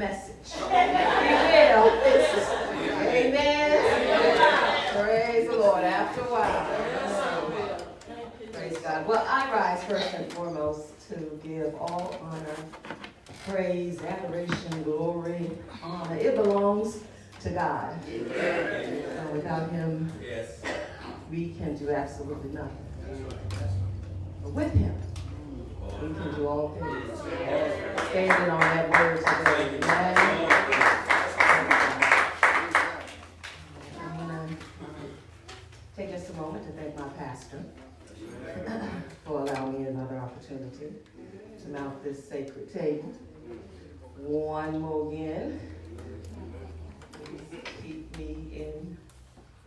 message. He will fix it. Amen. Praise the Lord. After a while. Praise God. Well, I rise first and foremost to give all honor, praise, adoration, glory, honor. It belongs to God. And without Him, we can do absolutely nothing. But with Him, we can do all things. Standing on that word today. Amen. I'm going to take just a moment to thank my pastor for allowing me another opportunity to mount this sacred table. One more again. Please keep me in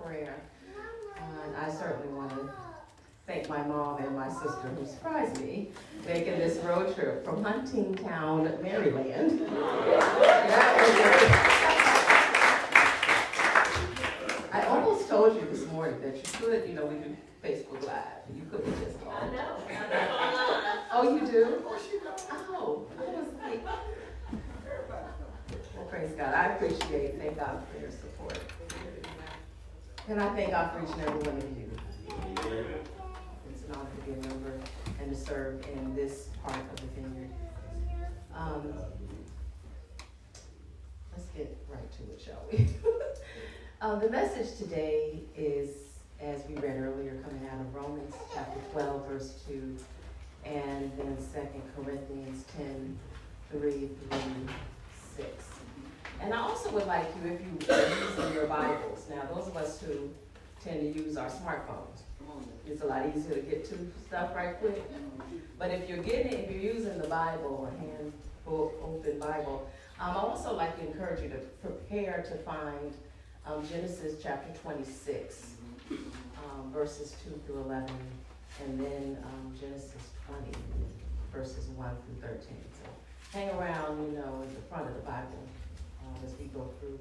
prayer. And I certainly want to thank my mom and my sister who surprised me making this road trip from Huntingtown, Maryland. I almost told you this morning that you could, we do Facebook Live. You could have just called. I know. Oh, you do? Oh, I was like, well, praise God. I appreciate, thank God for your support. And I thank God for each and every one of you. It's an honor to be a member and to serve in this part of the vineyard. Let's get right to it, shall we? The message today is, as we read earlier, coming out of Romans chapter 12, verse 2, and then 2 Corinthians 10, 3 through 6. And I also would like you, if you are using your Bibles, now those of us who tend to use our smartphones, it's a lot easier to get to stuff right quick. But if you're using the Bible, a hand open Bible, I also like to encourage you to prepare to find Genesis chapter 26, verses 2 through 11, and then Genesis 20, verses 1 through 13. So hang around, in the front of the Bible as we go through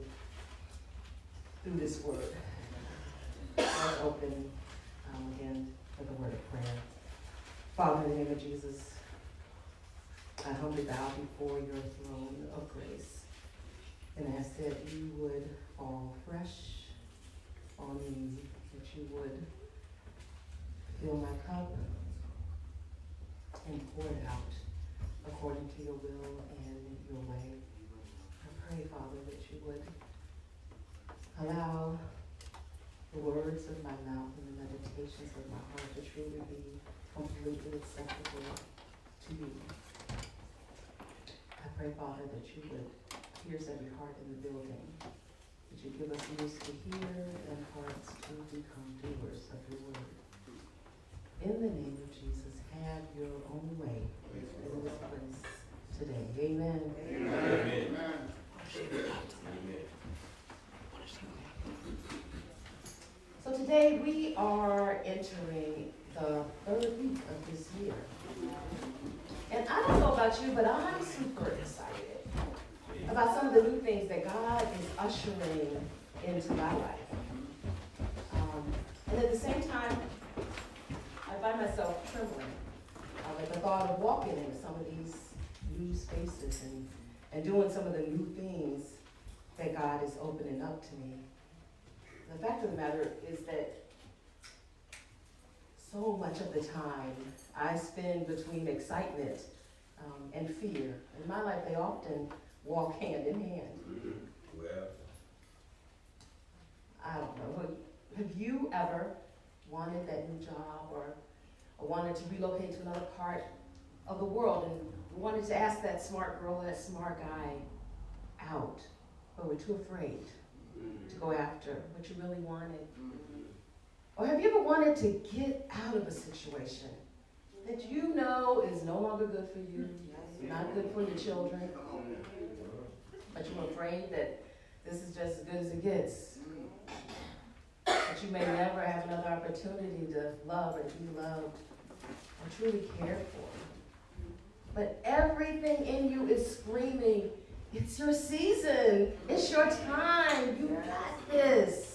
this word. Let's open again for the word of prayer. Father, in the name of Jesus, I humbly bow before your throne of grace and ask that you would fall fresh on me, that you would fill my cup and pour it out according to your will and your way. I pray, Father, that you would allow the words of my mouth and the meditations of my heart to truly be completely acceptable to you. I pray, Father, that you would pierce every heart in the building, that you give us ears to hear and hearts to become doers of your word. In the name of Jesus, have your own way in this place today. Amen. Amen. Amen. So today we are entering the third week of this year. And I don't know about you, but I'm super excited about some of the new things that God is ushering into my life. And at the same time, I find myself trembling at the thought of walking into some of these new spaces and doing some of the new things that God is opening up to me. The fact of the matter is that so much of the time I spend between excitement and fear. In my life, they often walk hand in hand. Well, I don't know. Have you ever wanted that new job or wanted to relocate to another part of the world and wanted to ask that smart girl or that smart guy out, but were too afraid to go after what you really wanted? Or have you ever wanted to get out of a situation that you know is no longer good for you, not good for your children, but you're afraid that this is just as good as it gets, that you may never have another opportunity to love or be loved or truly cared for? But everything in you is screaming, it's your season, it's your time, you got this.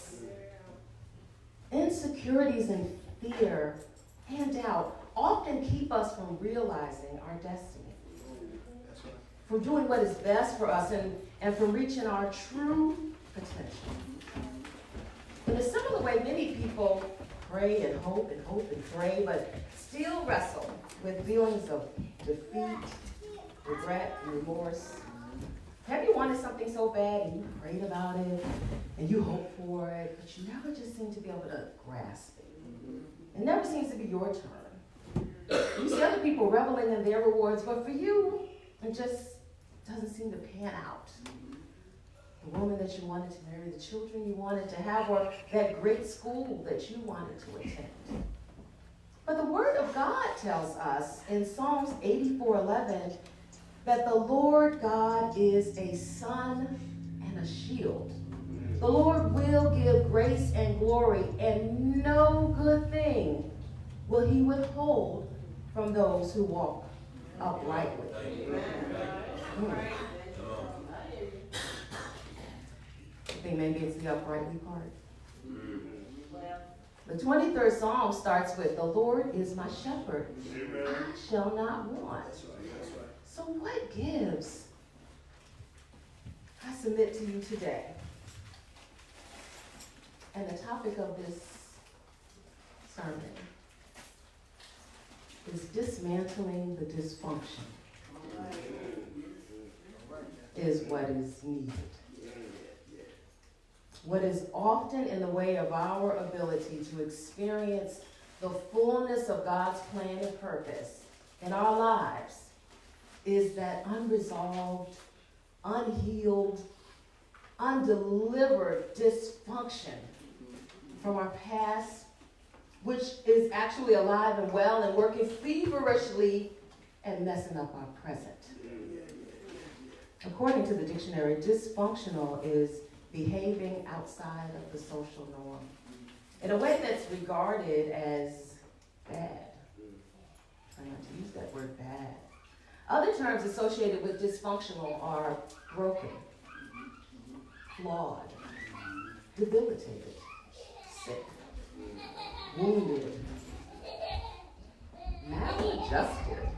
Insecurities and fear and doubt often keep us from realizing our destiny, from doing what is best for us, and and from reaching our true potential. In a similar way, many people pray and hope and pray, but still wrestle with feelings of defeat, regret, and remorse. Have you wanted something so bad and you prayed about it and you hoped for it, but you never just seem to be able to grasp it? It never seems to be your turn. You see other people reveling in their rewards, but for you, it just doesn't seem to pan out. The woman that you wanted to marry, the children you wanted to have, or that great school that you wanted to attend. But the Word of God tells us in Psalms 84:11 that the Lord God is a sun and a shield. The Lord will give grace and glory, and no good thing will he withhold from those who walk uprightly. I think maybe it's the uprightly part. The 23rd Psalm starts with, the Lord is my shepherd. I shall not want. So what gives? I submit to you today. And the topic of this sermon is dismantling the dysfunction. Is what is needed. What is often in the way of our ability to experience the fullness of God's plan and purpose in our lives is that unresolved, unhealed, undelivered dysfunction from our past, which is actually alive and well and working feverishly and messing up our present. According to the dictionary, dysfunctional is behaving outside of the social norm in a way that's regarded as bad. Try not to use that word bad. Other terms associated with dysfunctional are broken, flawed, debilitated, sick, wounded, maladjusted,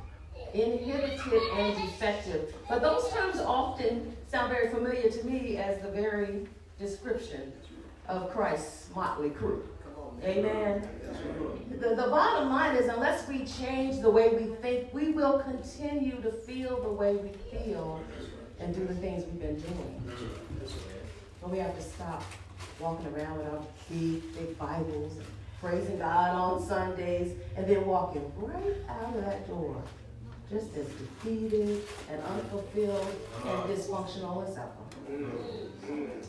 inhibited, and defective. But those terms often sound very familiar to me as the very description of Christ's motley crew. Amen. The bottom line is, unless we change the way we think, we will continue to feel the way we feel and do the things we've been doing. But we have to stop walking around with our big Bibles, praising God on Sundays, and then walking right out of that door just as defeated and unfulfilled and dysfunctional as ever.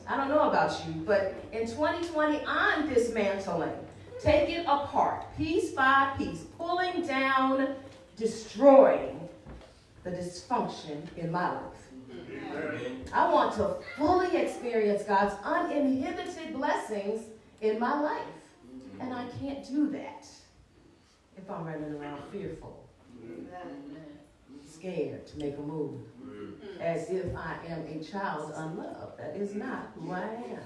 I don't know about you, but in 2020, I'm dismantling, taking apart, piece by piece, pulling down, destroying the dysfunction in my life. I want to fully experience God's uninhibited blessings in my life. And I can't do that if I'm running around fearful, scared to make a move, as if I am a child unloved. That is not who I am.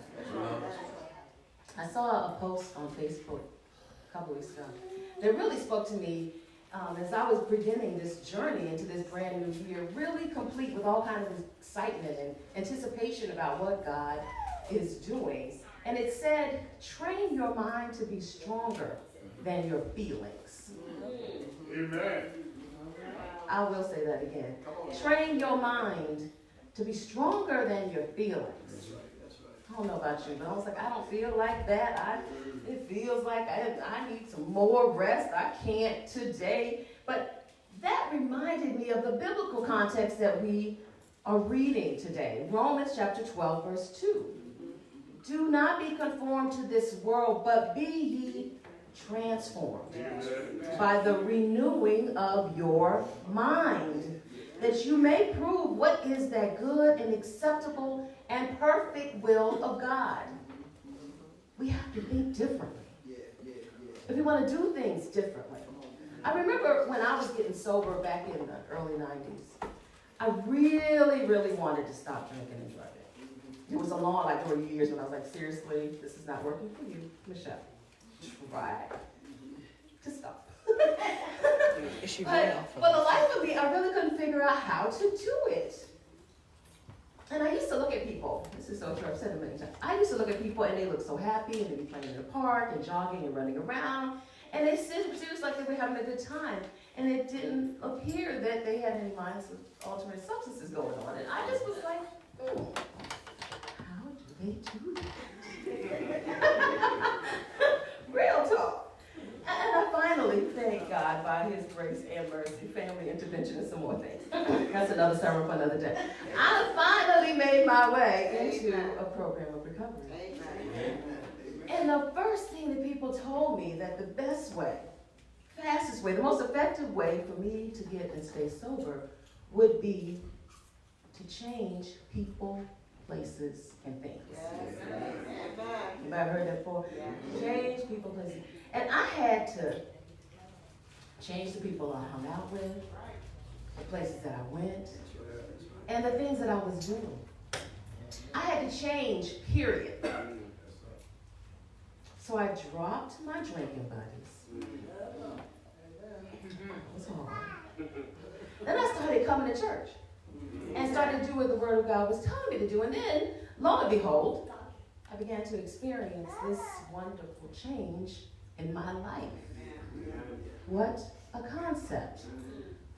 I saw a post on Facebook a couple weeks ago that really spoke to me as I was beginning this journey into this brand new year, really complete with all kinds of excitement and anticipation about what God is doing. And it said, train your mind to be stronger than your feelings. Amen. I will say that again. Train your mind to be stronger than your feelings. I don't know about you, but I was like, I don't feel like that. It feels like I need some more rest. I can't today. But that reminded me of the biblical context that we are reading today. Romans chapter 12, verse 2. Do not be conformed to this world, but be ye transformed by the renewing of your mind, that you may prove what is that good and acceptable and perfect will of God. We have to think differently if we want to do things differently. I remember when I was getting sober back in the early 90s, I really, really wanted to stop drinking and driving. It was there were years when I was like, seriously, this is not working for you, Michelle. Try to stop. But for the life of me, I really couldn't figure out how to do it. And I used to look at people, this is so true, I've said it many times. I used to look at people and they look so happy and they'd be playing in the park and jogging and running around. And it seems like they were having a good time. And it didn't appear that they had any minds of alternate substances going on. And I just was like, how do they do that? Real talk. And I finally, thank God, by His grace and mercy, family intervention and some more things. That's another sermon for another day. I finally made my way into a program of recovery. Amen. And the first thing that people told me that the best way, fastest way, the most effective way for me to get and stay sober would be to change people, places, and things. You might have heard that before. Change people, places. And I had to change the people I hung out with, the places that I went, and the things that I was doing. I had to change, period. So I dropped my drinking buddies. It was hard. Then I started coming to church and started to do what the Word of God was telling me to do. And then, lo and behold, I began to experience this wonderful change in my life. What a concept.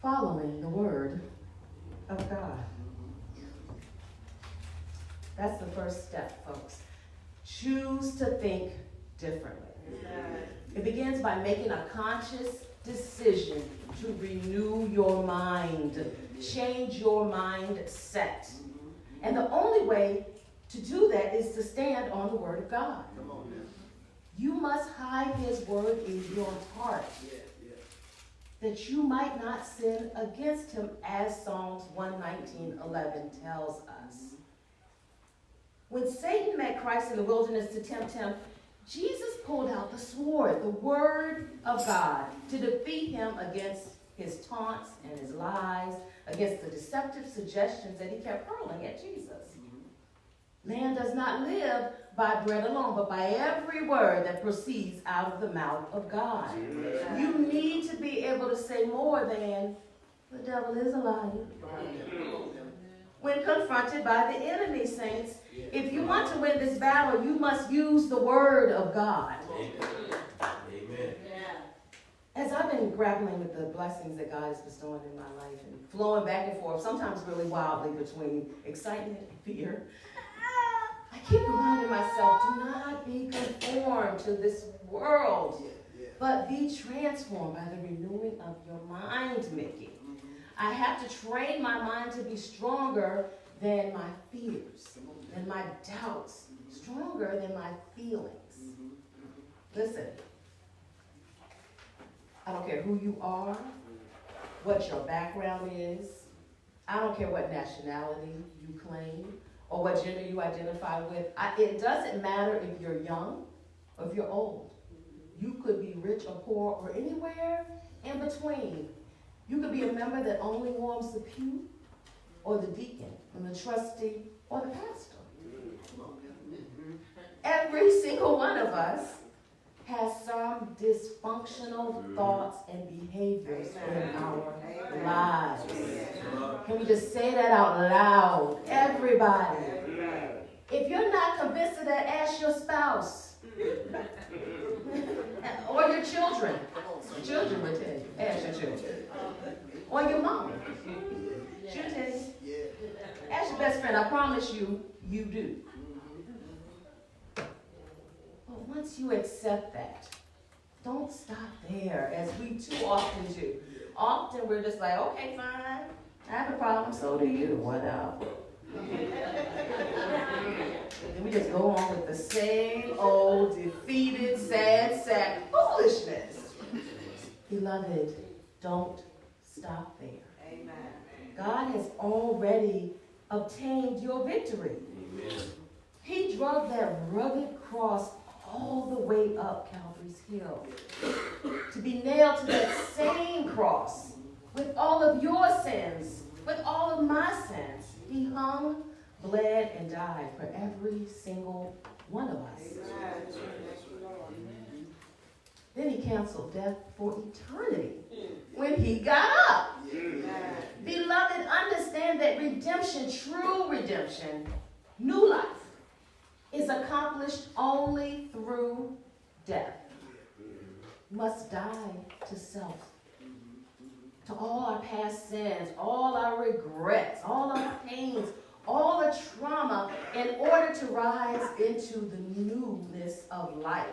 Following the Word of God. That's the first step, folks. Choose to think differently. It begins by making a conscious decision to renew your mind, change your mindset. And the only way to do that is to stand on the Word of God. You must hide His Word in your heart, that you might not sin against Him, as Psalms 119:11 tells us. When Satan met Christ in the wilderness to tempt Him, Jesus pulled out the sword, the Word of God, to defeat him against his taunts and his lies, against the deceptive suggestions that he kept hurling at Jesus. Man does not live by bread alone, but by every word that proceeds out of the mouth of God. You need to be able to say more than, the devil is a liar. When confronted by the enemy, saints, if you want to win this battle, you must use the Word of God. Amen. As I've been grappling with the blessings that God is bestowing in my life and flowing back and forth, sometimes really wildly between excitement and fear, I keep reminding myself, do not be conformed to this world, but be transformed by the renewing of your mind, Mickey. I have to train my mind to be stronger than my fears, than my doubts, stronger than my feelings. Listen, I don't care who you are, what your background is. I don't care what nationality you claim or what gender you identify with. It doesn't matter if you're young or if you're old. You could be rich or poor or anywhere in between. You could be a member that only warms the pew, or the deacon, and the trustee, or the pastor. Every single one of us has some dysfunctional thoughts and behaviors in our lives. Can we just say that out loud? Everybody. If you're not convinced of that, ask your spouse. Or your children. Children will tell you. Ask your children. Or your mom. She'll tell you. Ask your best friend. I promise you, you do. But once you accept that, don't stop there, as we too often do. Often we're just like, okay, fine. I have a problem, so do you. Whatever. And we just go on with the same old defeated, sad sack foolishness. Beloved, don't stop there. Amen. God has already obtained your victory. Amen. He drove that rugged cross all the way up Calvary's hill to be nailed to that same cross with all of your sins, with all of my sins. He hung, bled, and died for every single one of us. Then he canceled death for eternity when he got up. Beloved, understand understand that redemption, true redemption, new life, is accomplished only through death. We must die to self, to all our past sins, all our regrets, all our pains, all the trauma, in order to rise into the newness of life.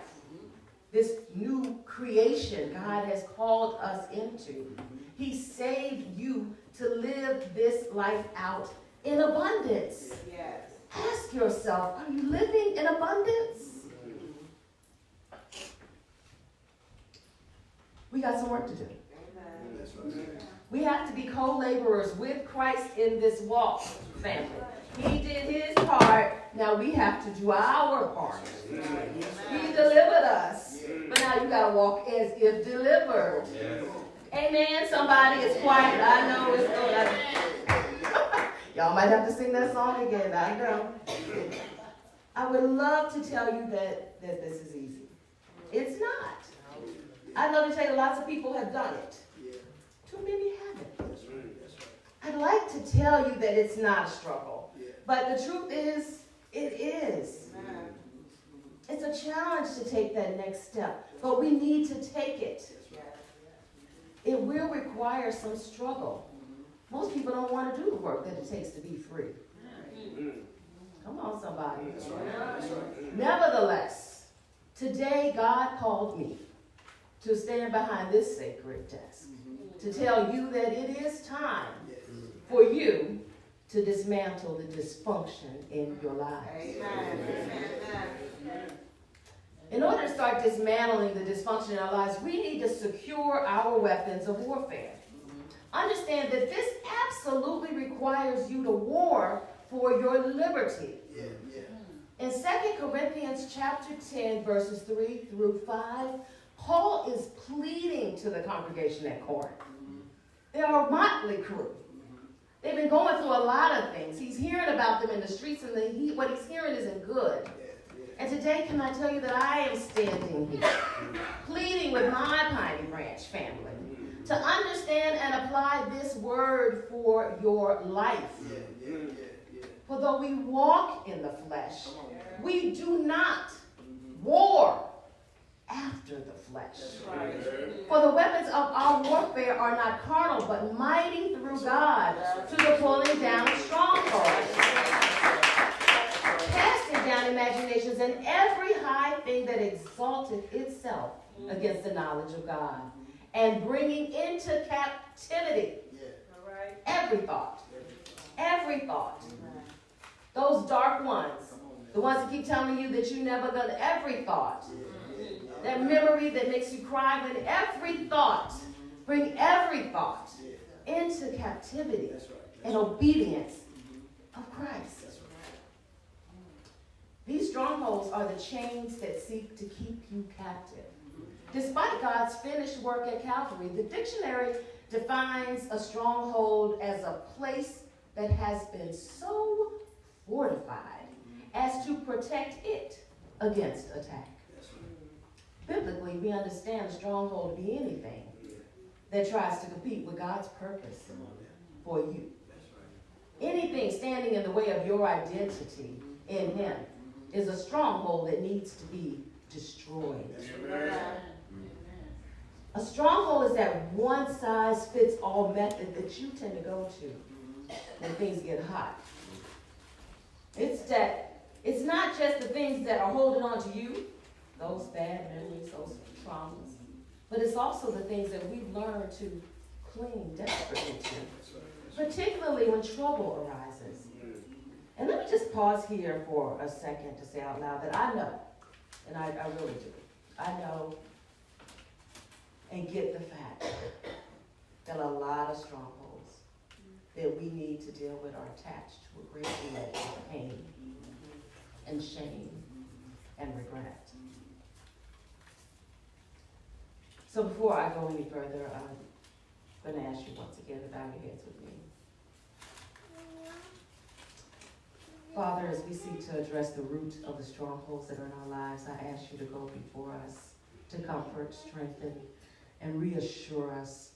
This new creation God has called us into. He saved you to live this life out in abundance. Yes. Ask yourself, are you living in abundance? We got some work to do. We have to be co-laborers with Christ in this walk, family. He did his part, now we have to do our part. He delivered us, but now you got to walk as if delivered. Amen. Somebody is quiet. I know it's good. Y'all might have to sing that song again. I know. I would love to tell you that this is easy. It's not. I'd love to tell you lots of people have done it. Too many haven't. I'd like to tell you that it's not a struggle. But the truth is, it is. It's a challenge to take that next step. But we need to take it. It will require some struggle. Most people don't want to do the work that it takes to be free. Come on, somebody. Nevertheless, today God called me to stand behind this sacred desk, to tell you that it is time for you to dismantle the dysfunction in your lives. In order to start dismantling the dysfunction in our lives, we need to secure our weapons of warfare. Understand that this absolutely requires you to war for your liberty. In 2 Corinthians chapter 10, verses 3 through 5, Paul is pleading to the congregation at Corinth. They are a motley crew. They've been going through a lot of things. He's hearing about them in the streets, and what he's hearing isn't good. And today, can I tell you that I am standing here, pleading with my Piney Branch family to understand and apply this word for your life. For though we walk in the flesh, we do not war after the flesh. For the weapons of our warfare are not carnal, but mighty through God to the pulling down of strongholds, casting down imaginations and every high thing that exalteth itself against the knowledge of God, and bringing into captivity every thought. Those dark ones, the ones that keep telling you that you never done every thought. That memory that makes you cry, when every thought, bring every thought into captivity and obedience of Christ. These strongholds are the chains that seek to keep you captive. Despite God's finished work at Calvary, the dictionary defines a stronghold as a place that has been so fortified as to protect it against attack. Biblically, we understand a stronghold to be anything that tries to compete with God's purpose for you. Anything standing in the way of your identity in Him is a stronghold that needs to be destroyed. A stronghold is that one-size-fits-all method that you tend to go to when things get hot. It's not just the things that are holding on to you, those bad memories, those traumas, but it's also the things that we've learned to cling desperately to, particularly when trouble arises. And let me just pause here for a second to say out loud that I know, and I really do, I know and get the fact that a lot of strongholds that we need to deal with are attached to a great deal of pain and shame and regret. So before I go any further, I'm going to ask you once again to bow your heads with me. Father, as we seek to address the root of the strongholds that are in our lives, I ask you to go before us to comfort, strengthen, and reassure us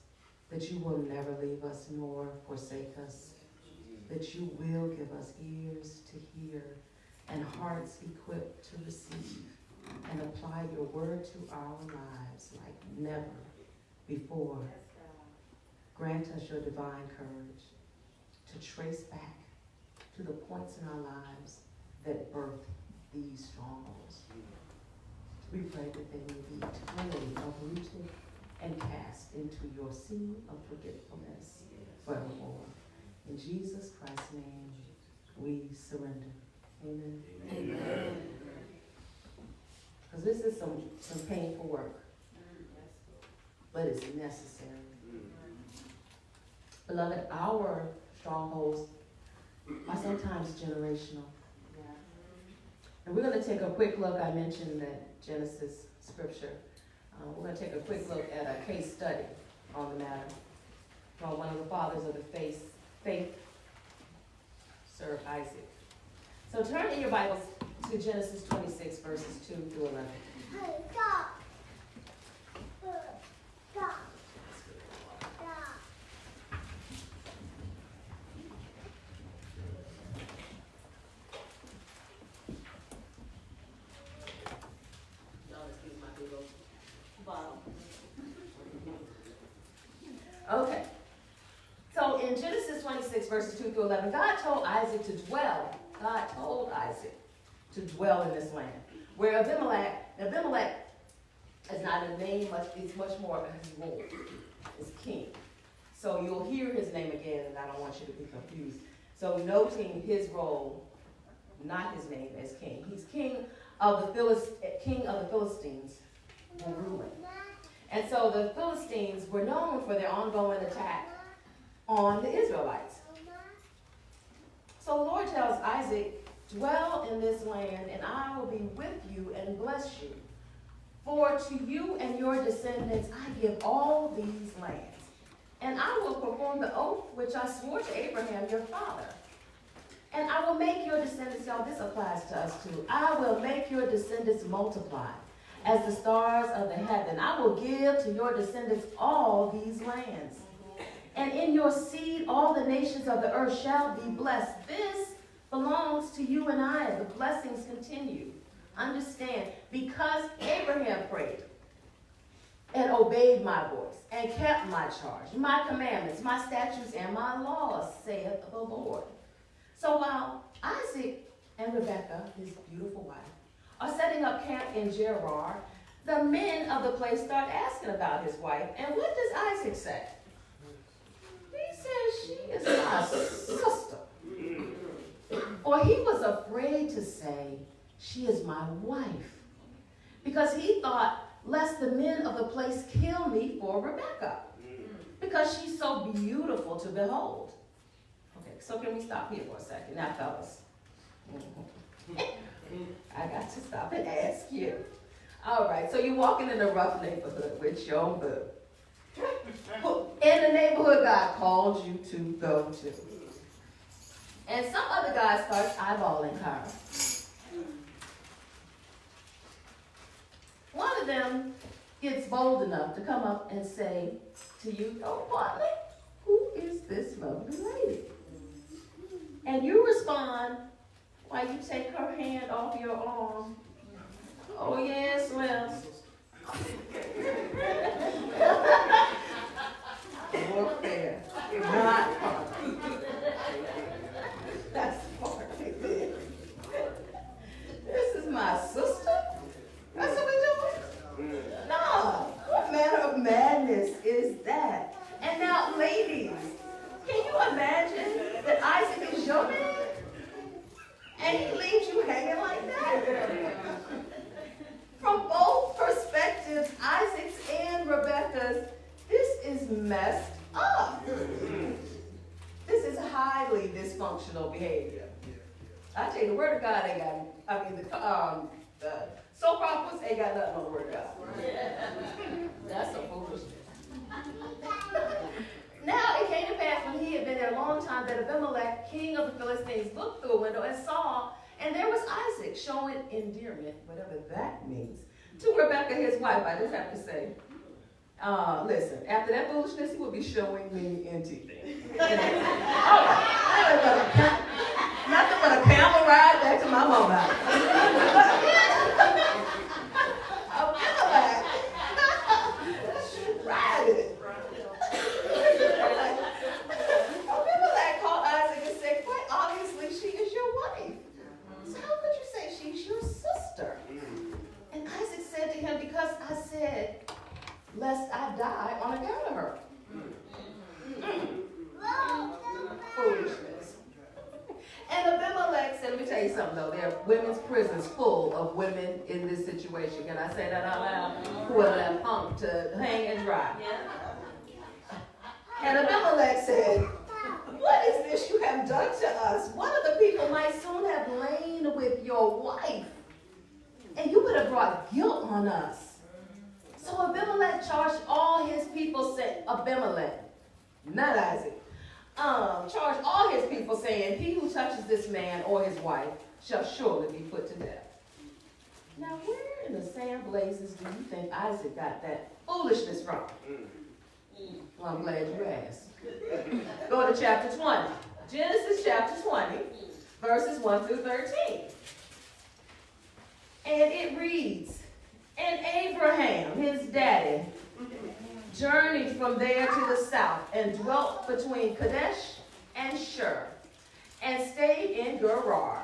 that you will never leave us nor forsake us. that you will give us ears to hear and hearts equipped to receive and apply your word to our lives like never before. Grant us your divine courage to trace back to the points in our lives that birthed these strongholds. We pray that they may be eternally uprooted and cast into your sea of forgetfulness forevermore. In Jesus Christ's name, we surrender. Amen. Amen. Because this is some painful work, but it's necessary. Beloved, our strongholds are sometimes generational. And we're going to take a quick look. I mentioned that Genesis scripture. We're going to take a quick look at a case study on the matter from one of the fathers of the faith, Sir Isaac. So turn in your Bibles to Genesis 26, verses 2 through 11. Okay. So in Genesis 26, verses 2 through 11, God told Isaac to dwell in this land. Where Abimelech is not a name, it's much more of his role. It's king. So you'll hear his name again, and I don't want you to be confused. So noting his role, not his name as king. He's king of the Philistines were ruling. And so the Philistines were known for their ongoing attack on the Israelites. So the Lord tells Isaac, dwell in this land, and I will be with you and bless you. For to you and your descendants I give all these lands. And I will perform the oath which I swore to Abraham your father. And I will make your descendants, y'all, this applies to us too. I will make your descendants multiply as the stars of the heaven. I will give to your descendants all these lands. And in your seed all the nations of the earth shall be blessed. This belongs to you and I. The blessings continue. Understand, because Abraham prayed and obeyed my voice and kept my charge, my commandments, my statutes, and my laws, saith the Lord. So while Isaac and Rebekah, his beautiful wife, are setting up camp in Gerar, the men of the place start asking about his wife. And what does Isaac say? He says, she is my sister. Or he was afraid to say, she is my wife. Because he thought, lest the men of the place kill me for Rebekah. Because she's so beautiful to behold. Okay, so can we stop here for a second? Now, fellas. I got to stop and ask you. All right, so you're walking in a rough neighborhood with your boo. In the neighborhood God called you to go to. And some other guy starts eyeballing her. One of them gets bold enough to come up and say to you, oh, partner, who is this lovely lady? And you respond while you take her hand off your arm. Oh, yes, well. Warfare. Not part. That's part right there. This is my sister? That's what we're doing? No. What manner of madness is that? And now, ladies, can you imagine that Isaac is your man? And he leaves you hanging like that? From both perspectives, Isaac's and Rebekah's, this is messed up. This is highly dysfunctional behavior. I tell you, the word of God ain't got, the soap operas ain't got nothing on the word of God. That's so foolishness. Now it came to pass when he had been there a long time that Abimelech, king of the Philistines, looked through a window and saw, and there was Isaac showing endearment, whatever that means, to Rebekah, his wife. I just have to say, listen, after that foolishness, he would be showing me anything. All right, nothing but a camel ride back to my mama house. Abimelech, riding. Abimelech called Isaac and said, quite obviously, she is your wife. So how could you say she's your sister? And Isaac said to him, because I said, lest I die on account of her. Foolishness. And Abimelech said, let me tell you something though, there are women's prisons full of women in this situation. Can I say that out loud? Who are left hung to hang and dry. And Abimelech said, what is this you have done to us? One of the people might soon have lain with your wife, and you would have brought guilt on us. So Abimelech charged all his people, Abimelech, not Isaac, charged all his people saying, he who touches this man or his wife shall surely be put to death. Now where in the sand blazes do you think Isaac got that foolishness from? Well, I'm glad you asked. Go to chapter 20. Genesis chapter 20, verses 1 through 13. And it reads, and Abraham, his daddy, journeyed from there to the south and dwelt between Kadesh and Shur and stayed in Gerar.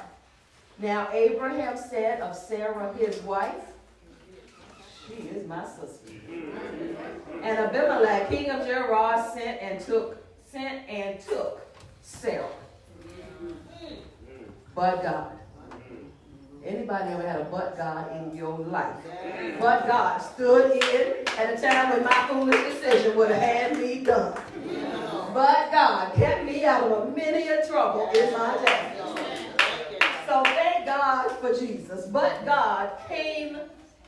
Now Abraham said of Sarah his wife, she is my sister. And Abimelech, king of Gerar, sent and took Sarah. But God. Anybody ever had a but God in your life? But God stood in at a time when my foolish decision would have had me done. But God kept me out of many a trouble in my day. So thank God for Jesus. But God came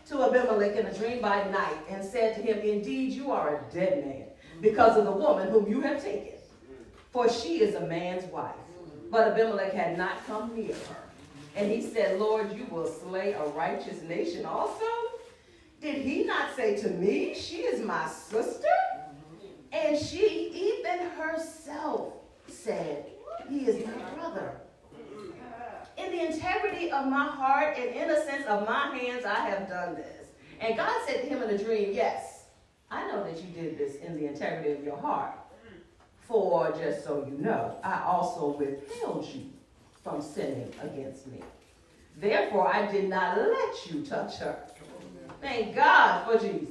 to Abimelech in a dream by night and said to him, indeed you are a dead man because of the woman whom you have taken. For she is a man's wife. But Abimelech had not come near her. And he said, Lord, you will slay a righteous nation also? Did he not say to me, she is my sister? And she even herself said, he is my brother. In the integrity of my heart and innocence of my hands, I have done this. And God said to him in a dream, yes, I know that you did this in the integrity of your heart. For just so you know, I also withheld you from sinning against me. Therefore, I did not let you touch her. Thank God for Jesus.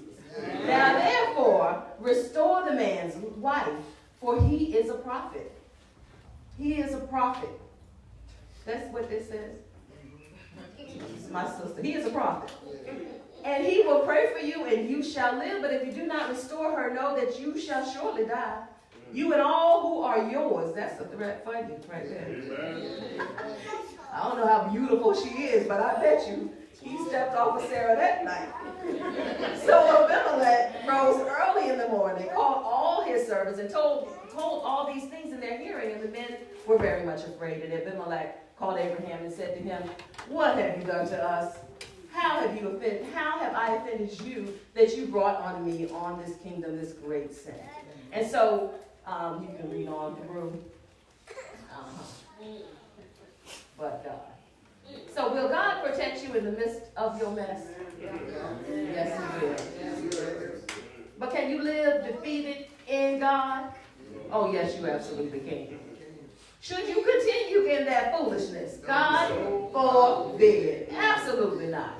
Now, therefore, restore the man's wife, for he is a prophet. He is a prophet. That's what this says. It's my sister. He is a prophet. And he will pray for you, and you shall live. But if you do not restore her, know that you shall surely die. You and all who are yours. That's a threat fighting right there. I don't know how beautiful she is, but I bet you he stepped off of Sarah that night. So Abimelech rose early in the morning, called all his servants, and told all these things in their hearing. And the men were very much afraid. And Abimelech called Abraham and said to him, what have you done to us? How have I offended you that you brought on me, on this kingdom, this great sin? And so you can read on through. But God. So will God protect you in the midst of your mess? Yes, He will. But can you live defeated in God? Oh, yes, you absolutely can. Should you continue in that foolishness? God forbid. Absolutely not.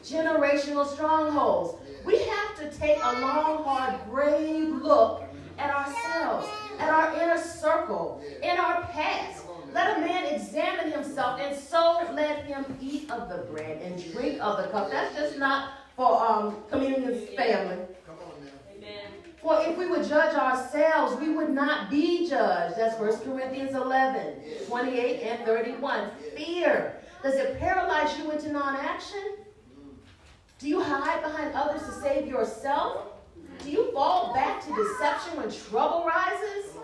Generational strongholds. We have to take a long, hard, brave look at ourselves, at our inner circle, in our past. Let a man examine himself, and so let him eat of the bread and drink of the cup. That's just not for communion's family. Amen. For if we would judge ourselves, we would not be judged. That's 1 Corinthians 11, 28 and 31. Fear. Does it paralyze you into non-action? Do you hide behind others to save yourself? Do you fall back to deception when trouble rises?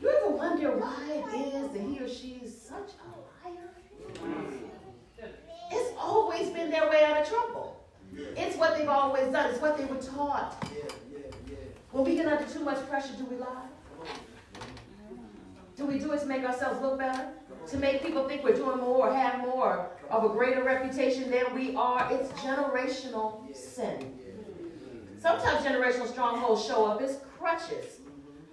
You ever wonder why it is that he or she is such a liar? It's always been their way out of trouble. It's what they've always done. It's what they were taught. When we get under too much pressure, do we lie? Do we do it to make ourselves look better? To make people think we're doing more or have more of a greater reputation than we are? It's generational sin. Sometimes generational strongholds show up as crutches.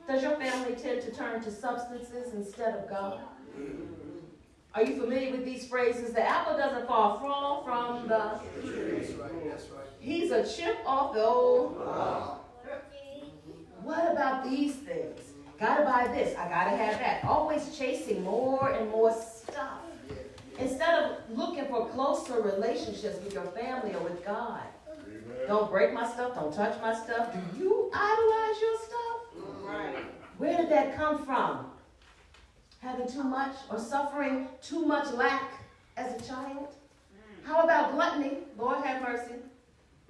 Does your family tend to turn to substances instead of God? Are you familiar with these phrases? The apple doesn't fall from the tree. He's a chip off the old block. What about these things? Gotta buy this, I gotta have that. Always chasing more and more stuff. Instead of looking for closer relationships with your family or with God. Don't break my stuff, don't touch my stuff. Do you idolize your stuff? Where did that come from? Having too much or suffering too much lack as a child? How about gluttony? Lord have mercy.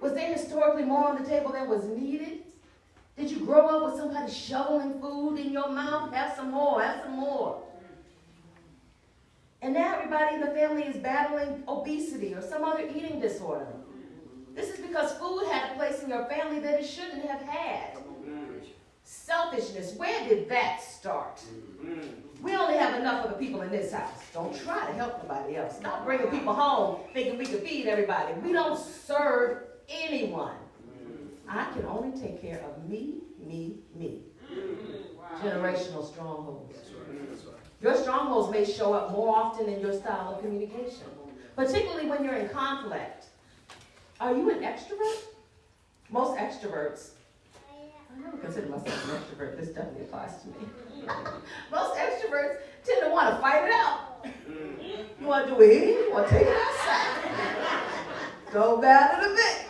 Was there historically more on the table than was needed? Did you grow up with somebody shoveling food in your mouth? Have some more, have some more. And now everybody in the family is battling obesity or some other eating disorder. This is because food had a place in your family that it shouldn't have had. Selfishness, where did that start? We only have enough of the people in this house. Don't try to help nobody else. Stop bringing people home thinking we can feed everybody. We don't serve anyone. I can only take care of me. Generational strongholds. Your strongholds may show up more often in your style of communication, particularly when you're in conflict. Are you an extrovert? Most extroverts, I never consider myself an extrovert. This definitely applies to me. Most extroverts tend to want to fight it out. You want to do it here? You want to take it outside? Go battle the bit.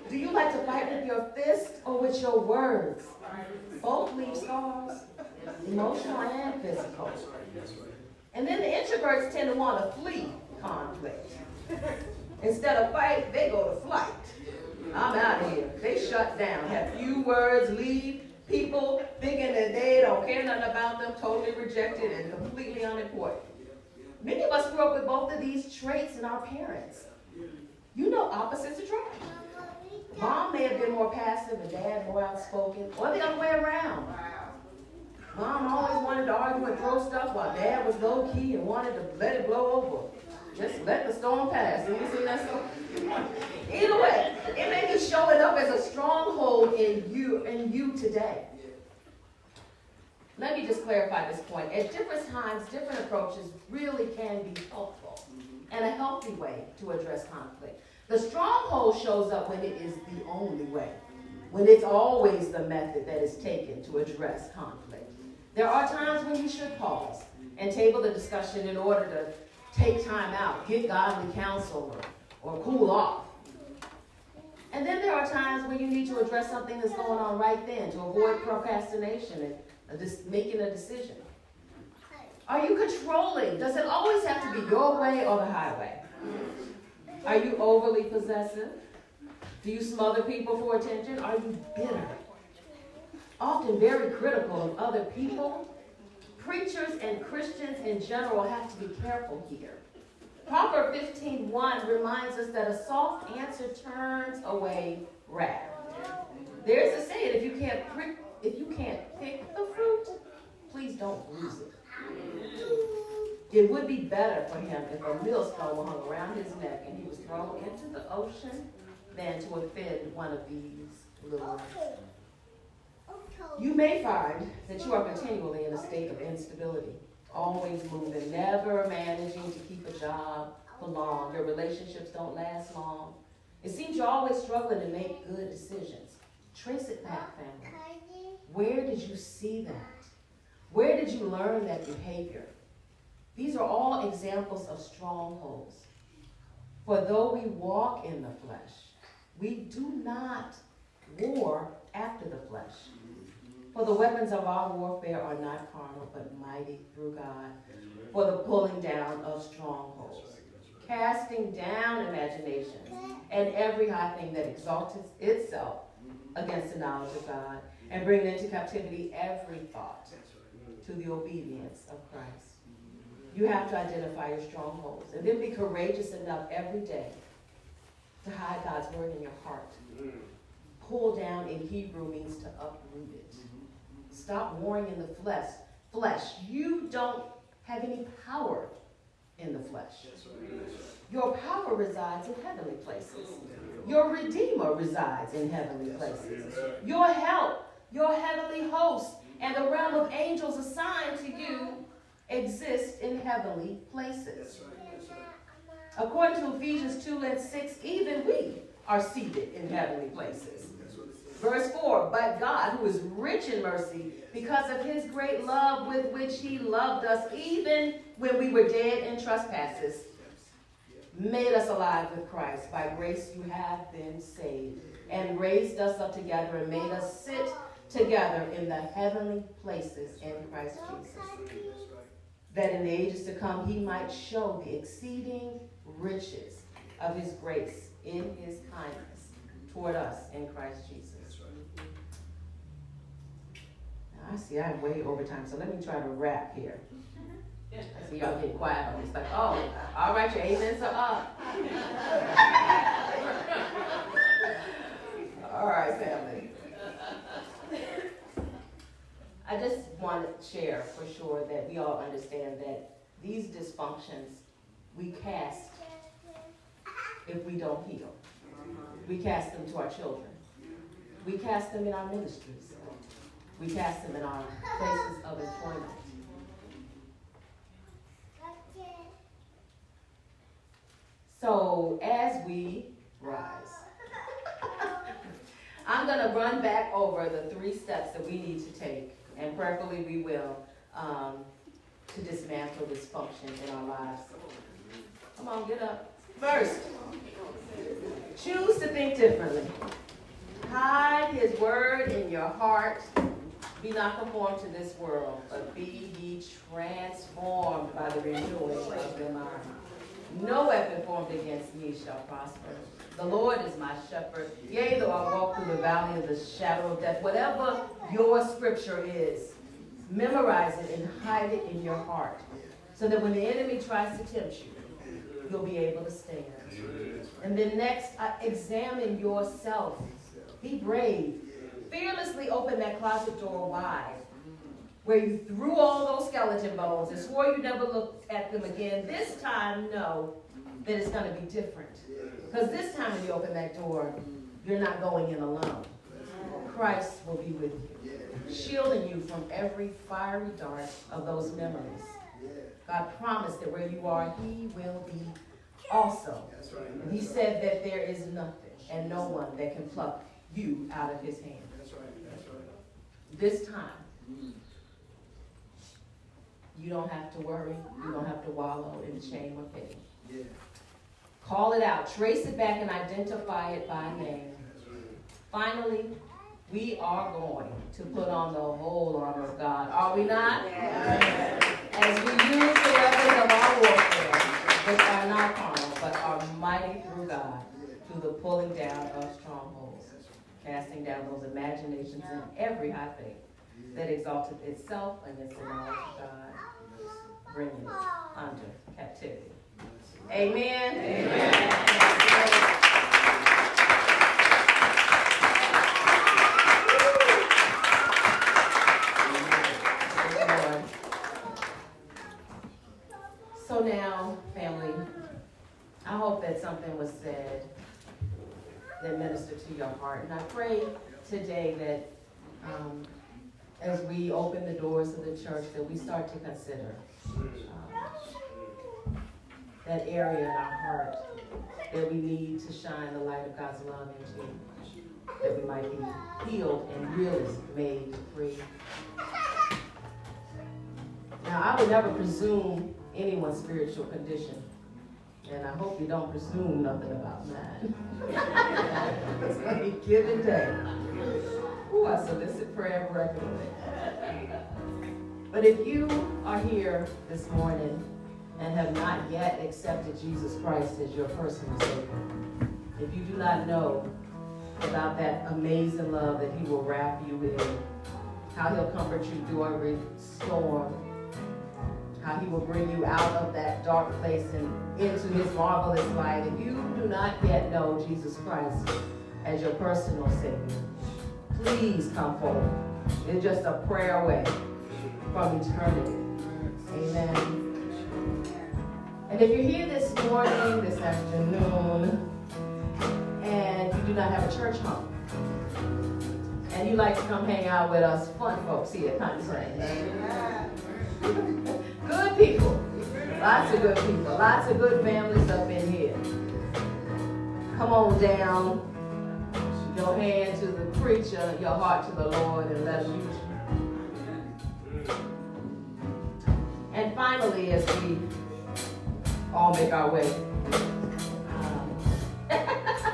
Do you like to fight with your fist or with your words? Both leave scars, emotional and physical. And then the introverts tend to want to flee conflict. Instead of fight, they go to flight. I'm out of here. They shut down, have few words, leave people thinking that they don't care nothing about them, totally rejected and completely unimportant. Many of us grew up with both of these traits in our parents. You know opposites attract. Mom may have been more passive and dad more outspoken, or the other way around. Mom always wanted to argue and throw stuff while dad was low-key and wanted to let it blow over. Just let the storm pass. Have you seen that storm? Either way, it may be showing up as a stronghold in you today. Let me just clarify this point. At different times, different approaches really can be helpful and a healthy way to address conflict. The stronghold shows up when it is the only way, when it's always the method that is taken to address conflict. There are times when you should pause and table the discussion in order to take time out, get godly counsel, or cool off. And then there are times when you need to address something that's going on right then to avoid procrastination and making a decision. Are you controlling? Does it always have to be your way or the highway? Are you overly possessive? Do you smother people for attention? Are you bitter? Often very critical of other people. Preachers and Christians in general have to be careful here. Proverbs 15:1 reminds us that a soft answer turns away wrath. There's a saying, if you can't pick the fruit, please don't lose it. It would be better for him if a millstone were hung around his neck and he was thrown into the ocean than to offend one of these little ones. You may find that you are continually in a state of instability, always moving, never managing to keep a job for long. Your relationships don't last long. It seems you're always struggling to make good decisions. Trace it back, family. Where did you see that? Where did you learn that behavior? These are all examples of strongholds. For though we walk in the flesh, we do not war after the flesh. For the weapons of our warfare are not carnal, but mighty through God, for the pulling down of strongholds, casting down imaginations, and every high thing that exalts itself against the knowledge of God, and bringing into captivity every thought to the obedience of Christ. You have to identify your strongholds, and then be courageous enough every day to hide God's word in your heart. Pull down in Hebrew means to uproot it. Stop warring in the flesh flesh. You don't have any power in the flesh. Your power resides in heavenly places. Your Redeemer resides in heavenly places. Your help, your heavenly host, and the realm of angels assigned to you exist in heavenly places. According to Ephesians 2:6, even we are seated in heavenly places. Verse 4, but God, who is rich in mercy, because of his great love with which he loved us, even when we were dead in trespasses, made us alive with Christ. By grace you have been saved, and raised us up together and made us sit together in the heavenly places in Christ Jesus, that in the ages to come he might show the exceeding riches of his grace in his kindness toward us in Christ Jesus. Now, I see I'm way over time, so let me try to wrap here. I see y'all getting quiet on this. Like, oh, all right, your amens are up. All right, family. I just want to share for sure that we all understand that these dysfunctions we cast if we don't heal. We cast them to our children. We cast them in our ministries. We cast them in our places of employment. So as we rise, I'm going to run back over the 3 steps that we need to take, and prayerfully we will, to dismantle dysfunction in our lives. Come on, get up. First, choose to think differently. Hide his word in your heart. Be not conformed to this world, but be ye transformed by the renewing of your mind. No weapon formed against me shall prosper. The Lord is my shepherd. Yea, though I walk through the valley of the shadow of death. Whatever your scripture is, memorize it and hide it in your heart, so that when the enemy tries to tempt you, you'll be able to stand. And then next, examine yourself. Be brave. Fearlessly open that closet door wide, where you threw all those skeleton bones and swore you never looked at them again. This time, know that it's going to be different. Because this time when you open that door, you're not going in alone. Christ will be with you, shielding you from every fiery dart of those memories. God promised that where you are, he will be also. And he said that there is nothing and no one that can pluck you out of his hand. This time, you don't have to worry. You don't have to wallow in shame or pity. Call it out. Trace it back and identify it by name. Finally, we are going to put on the whole armor of God. Are we not? As we use the weapons of our warfare, which are not carnal, but are mighty through God, to the pulling down of strongholds, casting down those imaginations and every high thing that exalted itself against the knowledge of God, bringing it under captivity. Amen. Amen. So now, family, I hope that something was said that ministered to your heart. And I pray today that as we open the doors of the church, that we start to consider that area in our heart that we need to shine the light of God's love into, that we might be healed and really made free. Now, I would never presume anyone's spiritual condition, and I hope you don't presume nothing about mine. It's any given day. Ooh, I solicit prayer regularly. But if you are here this morning and have not yet accepted Jesus Christ as your personal Savior, if you do not know about that amazing love that he will wrap you in, how he'll comfort you through every storm, how he will bring you out of that dark place and into his marvelous light, if you do not yet know Jesus Christ as your personal Savior, please come forward. It's just a prayer away. from eternity. Amen. And if you're here this morning, this afternoon, and you do not have a church home, and you like to come hang out with us fun folks here at Conference, good people, lots of good people, lots of good families up in here. Come on down, your hand to the preacher, your heart to the Lord, and let him use you. And finally, as we all make our way